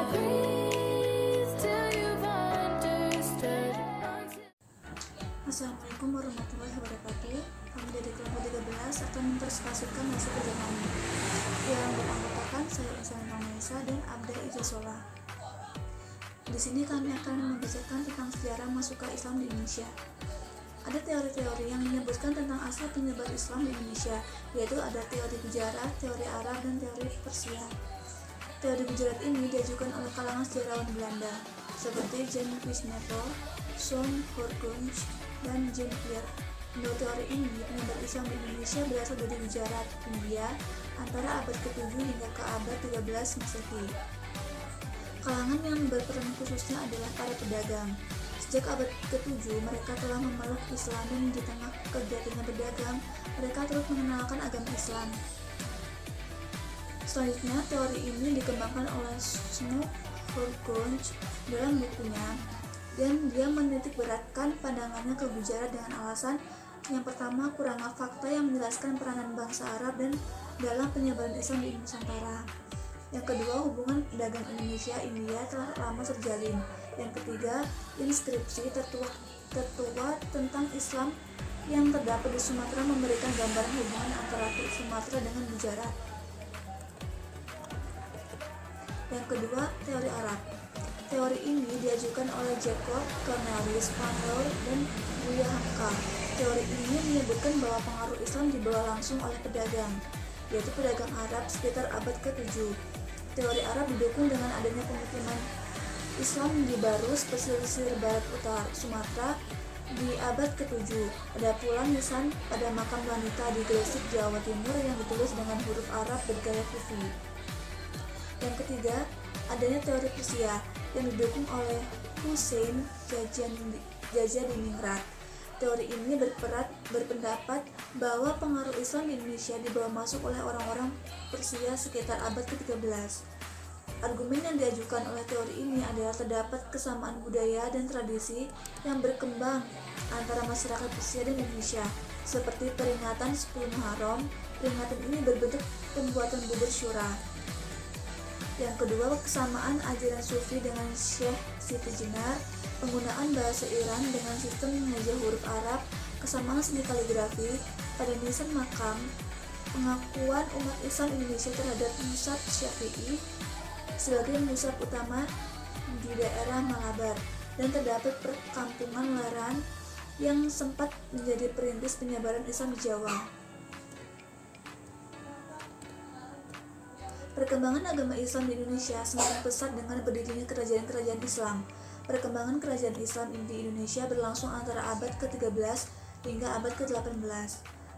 Assalamualaikum warahmatullahi wabarakatuh. Kami dari kelompok 13 akan mempresentasikan hasil kerja kami yang beranggotakan saya Insana Nisa dan Abda Ijasola. Di sini kami akan membicarakan tentang sejarah masuknya Islam di Indonesia. Ada teori-teori yang menyebutkan tentang asal penyebar Islam di Indonesia, yaitu ada teori Gujarat, teori Arab, dan teori Persia. Teori Gujarat ini diajukan oleh kalangan sejarawan Belanda, seperti Jan Wisnevel, Son Horgunj, dan Jean Pierre. Menurut teori ini, penyebar Islam di Indonesia berasal dari Gujarat, India, antara abad ke-7 hingga ke abad 13 Masehi. Kalangan yang berperan khususnya adalah para pedagang. Sejak abad ke-7, mereka telah memeluk Islam dan di tengah kegiatannya berdagang, mereka terus mengenalkan agama Islam. Selanjutnya, teori ini dikembangkan oleh Snow Horgunj dalam bukunya, dan dia menitik beratkan pandangannya ke Gujarat dengan alasan yang pertama, kurangnya fakta yang menjelaskan peranan bangsa Arab dan dalam penyebaran Islam di Nusantara. Yang kedua, hubungan dagang Indonesia-India telah lama terjalin. Yang ketiga, inskripsi tertua tentang Islam yang terdapat di Sumatera memberikan gambaran hubungan antara Sumatera dengan Gujarat. Yang kedua, teori Arab. Teori ini diajukan oleh Jacob, Cornelis van Leur, dan Buya Hamka. Teori ini menyebutkan bahwa pengaruh Islam dibawa langsung oleh pedagang, yaitu pedagang Arab sekitar abad ke-7. Teori Arab didukung dengan adanya pemukiman Islam di Barus, pesisir barat utara Sumatera di abad ke-7. Ada pula nisan pada makam wanita di Gresik, Jawa Timur yang ditulis dengan huruf Arab bergaya Kufi. Yang ketiga, adanya teori Persia yang didukung oleh Hussein Jajadiningrat. Teori ini berpendapat bahwa pengaruh Islam di Indonesia dibawa masuk oleh orang-orang Persia sekitar abad ke-13. Argumen yang diajukan oleh teori ini adalah terdapat kesamaan budaya dan tradisi yang berkembang antara masyarakat Persia dan Indonesia, seperti peringatan 10 Muharram. Peringatan ini berbentuk pembuatan bubur syura. Yang kedua, kesamaan ajaran Sufi dengan Syekh Siti Jenar, penggunaan bahasa Iran dengan sistem mengajar huruf Arab, kesamaan seni kaligrafi pada nisan makam, pengakuan umat Islam Indonesia terhadap Mazhab Syafi'i sebagai mazhab utama di daerah Malabar, dan terdapat perkampungan Laran yang sempat menjadi perintis penyebaran Islam di Jawa. Perkembangan agama Islam di Indonesia semakin pesat dengan berdirinya kerajaan-kerajaan Islam. Perkembangan kerajaan Islam di Indonesia berlangsung antara abad ke-13 hingga abad ke-18.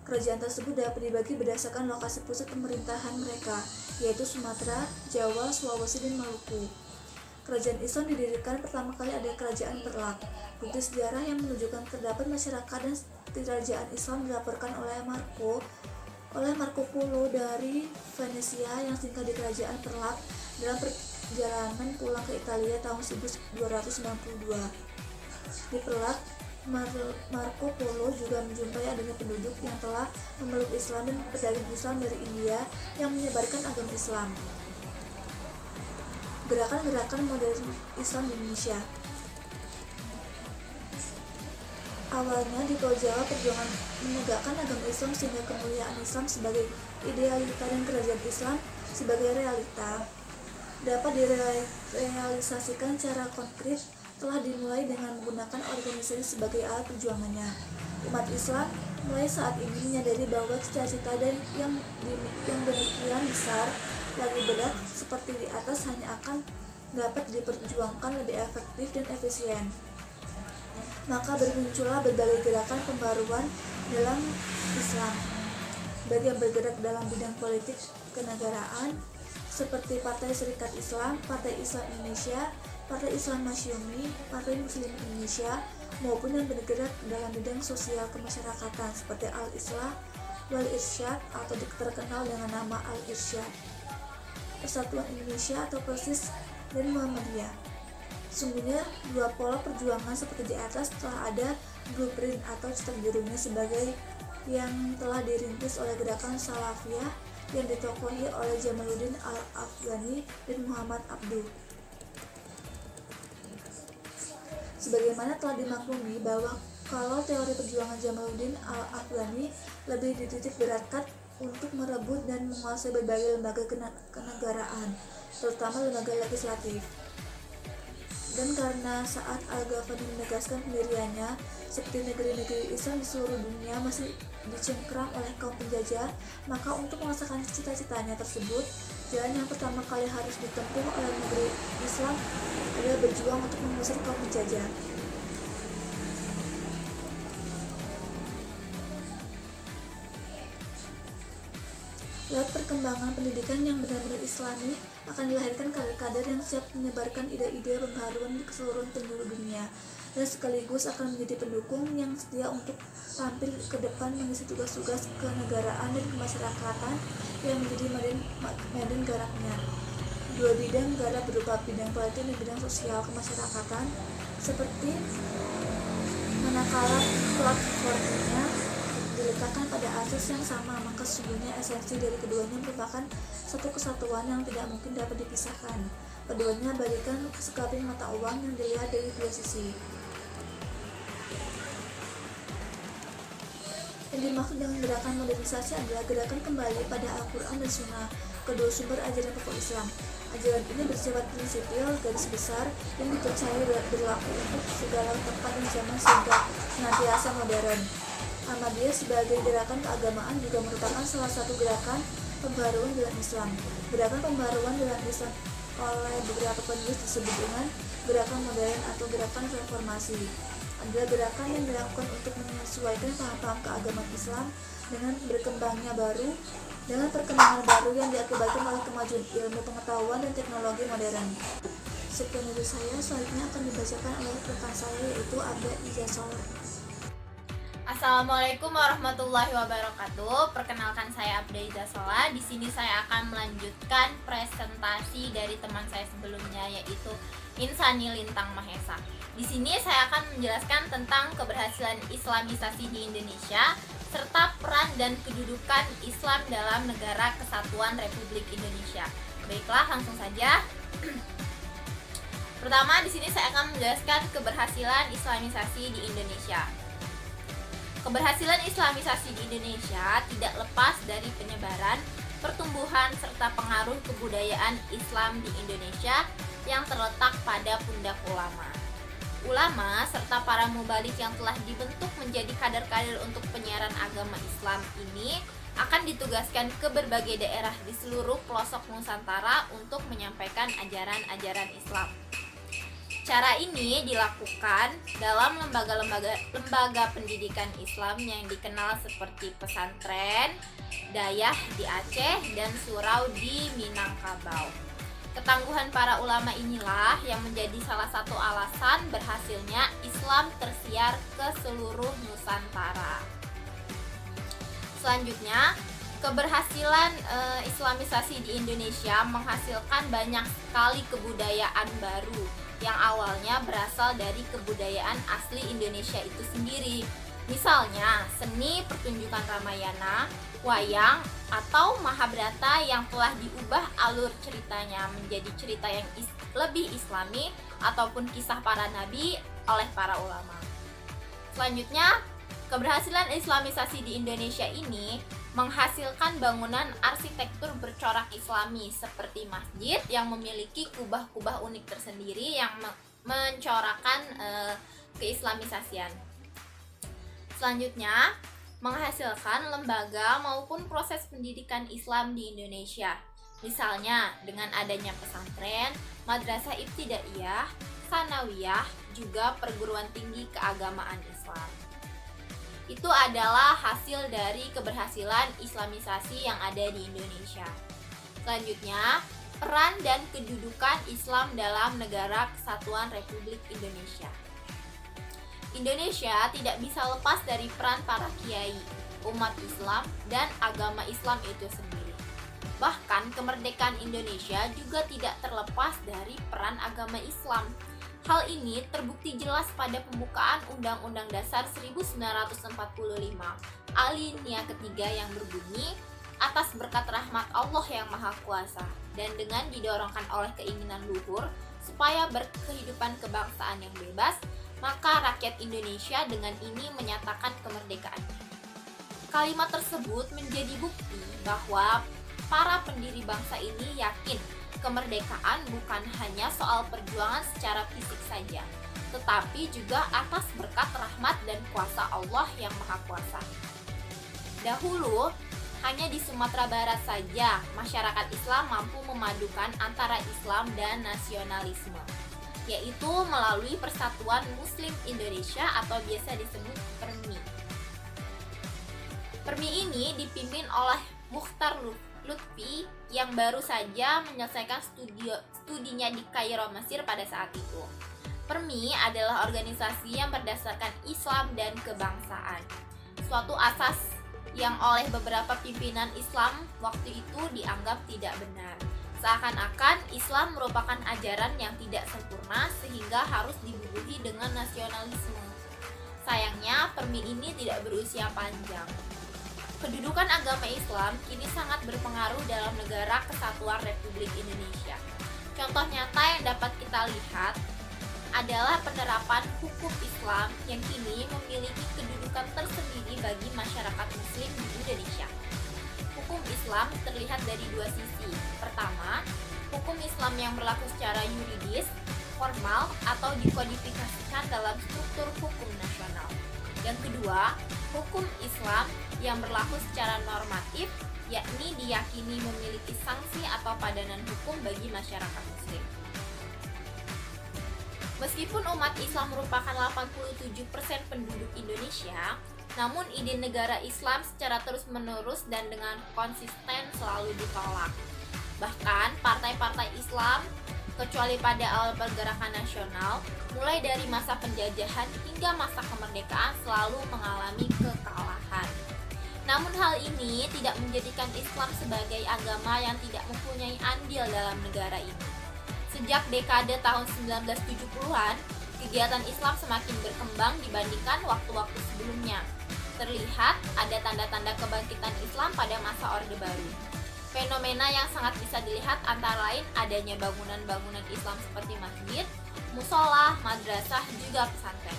Kerajaan tersebut dapat dibagi berdasarkan lokasi pusat pemerintahan mereka, yaitu Sumatera, Jawa, Sulawesi, dan Maluku. Kerajaan Islam didirikan pertama kali ada Kerajaan Perlak. Bukti sejarah yang menunjukkan terdapat masyarakat dan kerajaan Islam dilaporkan oleh Marco Polo dari Venesia yang singgah di Kerajaan Perlak dalam perjalanan pulang ke Italia tahun 1292. Di Perlak, Marco Polo juga menjumpai adanya penduduk yang telah memeluk Islam dan pedagang Islam dari India yang menyebarkan agama Islam. Gerakan-gerakan modern Islam di Indonesia. Awalnya di Pulau Jawa, perjuangan menegakkan agama Islam sehingga kemuliaan Islam sebagai idealita dan kerajaan Islam sebagai realita dapat direalisasikan secara konkret telah dimulai dengan menggunakan organisasi sebagai alat perjuangannya. Umat Islam mulai saat ini menyadari bahwa cita-cita dan yang demikian besar lagi berat seperti di atas hanya akan dapat diperjuangkan lebih efektif dan efisien. Maka bermuncullah berbagai gerakan pembaruan dalam Islam, bagi yang bergerak dalam bidang politik kenegaraan seperti Partai Serikat Islam, Partai Islam Indonesia, Partai Islam Masyumi, Partai Muslim Indonesia, maupun yang bergerak dalam bidang sosial kemasyarakatan seperti Al-Islah wal Irsyad atau terkenal dengan nama Al-Irsyad, Persatuan Indonesia atau Persis, dan Muhammadiyah. Sungguhnya dua pola perjuangan seperti di atas telah ada blueprint atau cetak birunya sebagai yang telah dirintis oleh gerakan Salafiyah yang ditokohi oleh Jamaluddin Al-Afghani dan Muhammad Abduh. Sebagaimana telah dimaklumi bahwa kalau teori perjuangan Jamaluddin al-Afghani lebih dititik beratkan untuk merebut dan menguasai berbagai lembaga kenegaraan, terutama lembaga legislatif. Dan karena saat Al-Ghazali menegaskan pendiriannya, seperti negeri-negeri Islam di seluruh dunia masih dicengkram oleh kaum penjajah, maka untuk melaksanakan cita-citanya tersebut, jalan yang pertama kali harus ditempuh oleh negeri Islam adalah berjuang untuk mengusir kaum penjajah. Lewat perkembangan pendidikan yang benar-benar islami, akan dilahirkan kader-kader yang siap menyebarkan ide-ide pembaharuan di keseluruhan penjuru dunia, dan sekaligus akan menjadi pendukung yang setia untuk tampil ke depan mengisi tugas-tugas kenegaraan dan kemasyarakatan yang menjadi medan garapnya. Dua bidang garap berupa bidang politik dan bidang sosial kemasyarakatan, seperti manakala platformnya diletakkan pada asas yang sama, maka sesungguhnya esensi dari keduanya merupakan satu kesatuan yang tidak mungkin dapat dipisahkan. Keduanya bagaikan sekaping mata uang yang dilihat dari dua sisi. Yang dimaksud dengan gerakan modernisasi adalah gerakan kembali pada Al-Quran dan Sunnah, kedua sumber ajaran pokok Islam. Ajaran ini bersifat prinsipil, garis besar, yang dipercaya berlaku untuk segala tempat dan zaman sehingga senantiasa modern. Ahmadiyah sebagai gerakan keagamaan juga merupakan salah satu gerakan pembaharuan dalam Islam. Gerakan pembaharuan dalam Islam oleh beberapa penulis disebut dengan gerakan modern atau gerakan reformasi. Adalah gerakan yang dilakukan untuk menyesuaikan paham-paham keagamaan Islam dengan perkembangan baru yang diakibatkan oleh kemajuan ilmu pengetahuan dan teknologi modern. Sekian dari saya, selanjutnya akan dibacakan oleh rekan saya yaitu Abda Izasola. Assalamualaikum warahmatullahi wabarakatuh. Perkenalkan, saya Abda Izasola. Di sini saya akan melanjutkan presentasi dari teman saya sebelumnya yaitu Insani Lintang Mahesa. Di sini saya akan menjelaskan tentang keberhasilan Islamisasi di Indonesia serta peran dan kedudukan Islam dalam Negara Kesatuan Republik Indonesia. Baiklah, langsung saja. Pertama, di sini saya akan menjelaskan keberhasilan Islamisasi di Indonesia. Keberhasilan Islamisasi di Indonesia tidak lepas dari penyebaran, pertumbuhan, serta pengaruh kebudayaan Islam di Indonesia yang terletak pada pundak ulama. Ulama serta para mubalik yang telah dibentuk menjadi kader-kader untuk penyiaran agama Islam ini akan ditugaskan ke berbagai daerah di seluruh pelosok Nusantara untuk menyampaikan ajaran-ajaran Islam. Cara ini dilakukan dalam lembaga pendidikan Islam yang dikenal seperti pesantren, dayah di Aceh, dan surau di Minangkabau. Ketangguhan para ulama inilah yang menjadi salah satu alasan berhasilnya Islam tersiar ke seluruh Nusantara. Selanjutnya, keberhasilan Islamisasi di Indonesia menghasilkan banyak sekali kebudayaan baru yang awalnya berasal dari kebudayaan asli Indonesia itu sendiri. Misalnya, seni pertunjukan Ramayana, wayang, atau Mahabharata yang telah diubah alur ceritanya menjadi cerita yang lebih islami ataupun kisah para nabi oleh para ulama. Selanjutnya, keberhasilan Islamisasi di Indonesia ini menghasilkan bangunan arsitektur bercorak islami seperti masjid yang memiliki kubah-kubah unik tersendiri yang mencorakkan keislamisasian. Selanjutnya, menghasilkan lembaga maupun proses pendidikan Islam di Indonesia. Misalnya dengan adanya pesantren, madrasah ibtidaiyah, sanawiyah, juga perguruan tinggi keagamaan Islam. Itu adalah hasil dari keberhasilan Islamisasi yang ada di Indonesia. Selanjutnya, peran dan kedudukan Islam dalam Negara Kesatuan Republik Indonesia. Indonesia tidak bisa lepas dari peran para kiai, umat Islam, dan agama Islam itu sendiri. Bahkan kemerdekaan Indonesia juga tidak terlepas dari peran agama Islam. Hal ini terbukti jelas pada pembukaan Undang-Undang Dasar 1945 alinea ketiga yang berbunyi, atas berkat rahmat Allah yang Maha Kuasa dan dengan didorongkan oleh keinginan luhur supaya berkehidupan kebangsaan yang bebas, maka rakyat Indonesia dengan ini menyatakan kemerdekaannya. Kalimat tersebut menjadi bukti bahwa para pendiri bangsa ini yakin kemerdekaan bukan hanya soal perjuangan secara fisik saja, tetapi juga atas berkat rahmat dan kuasa Allah yang Maha Kuasa. Dahulu, hanya di Sumatera Barat saja masyarakat Islam mampu memadukan antara Islam dan nasionalisme, yaitu melalui Persatuan Muslim Indonesia atau biasa disebut PERMI. PERMI ini dipimpin oleh Mukhtar Lutfi yang baru saja menyelesaikan studinya di Kairo, Mesir pada saat itu. PERMI adalah organisasi yang berdasarkan Islam dan kebangsaan, suatu asas yang oleh beberapa pimpinan Islam waktu itu dianggap tidak benar. Seakan-akan Islam merupakan ajaran yang tidak sempurna sehingga harus dibubuhi dengan nasionalisme. Sayangnya, PERMI ini tidak berusia panjang. Kedudukan agama Islam kini sangat berpengaruh dalam negara kesatuan Republik Indonesia. Contoh nyata yang dapat kita lihat adalah penerapan hukum Islam yang kini memiliki kedudukan tersendiri bagi masyarakat Muslim di Indonesia. Hukum Islam terlihat dari dua sisi. Pertama, hukum Islam yang berlaku secara yuridis, formal, atau dikodifikasikan dalam struktur hukum nasional. Yang kedua, hukum Islam yang berlaku secara normatif, yakni diyakini memiliki sanksi atau padanan hukum bagi masyarakat Muslim. Meskipun umat Islam merupakan 87% penduduk Indonesia, namun ide negara Islam secara terus-menerus dan dengan konsisten selalu ditolak. Bahkan partai-partai Islam, kecuali pada awal pergerakan nasional, mulai dari masa penjajahan hingga masa kemerdekaan selalu mengalami kekalahan. Namun hal ini tidak menjadikan Islam sebagai agama yang tidak mempunyai andil dalam negara ini. Sejak dekade tahun 1970-an, kegiatan Islam semakin berkembang dibandingkan waktu-waktu sebelumnya. Terlihat ada tanda-tanda kebangkitan Islam pada masa Orde Baru. Fenomena yang sangat bisa dilihat antara lain adanya bangunan-bangunan Islam seperti masjid, musola, madrasah, juga pesantren.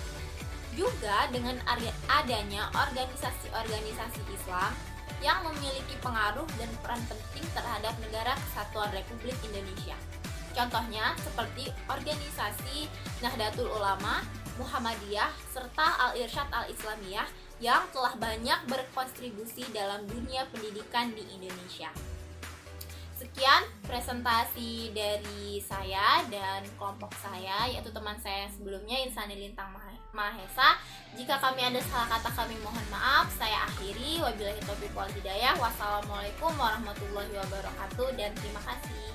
Juga dengan adanya organisasi-organisasi Islam yang memiliki pengaruh dan peran penting terhadap negara kesatuan Republik Indonesia. Contohnya seperti organisasi Nahdlatul Ulama, Muhammadiyah, serta Al-Irsyad Al-Islamiyah yang telah banyak berkontribusi dalam dunia pendidikan di Indonesia. Sekian presentasi dari saya dan kelompok saya, yaitu teman saya yang sebelumnya, Insani Lintang Mahesa. Jika kami ada salah kata, kami mohon maaf. Saya akhiri. Wabillahi taufiq wal hidayah. Wassalamualaikum warahmatullahi wabarakatuh dan terima kasih.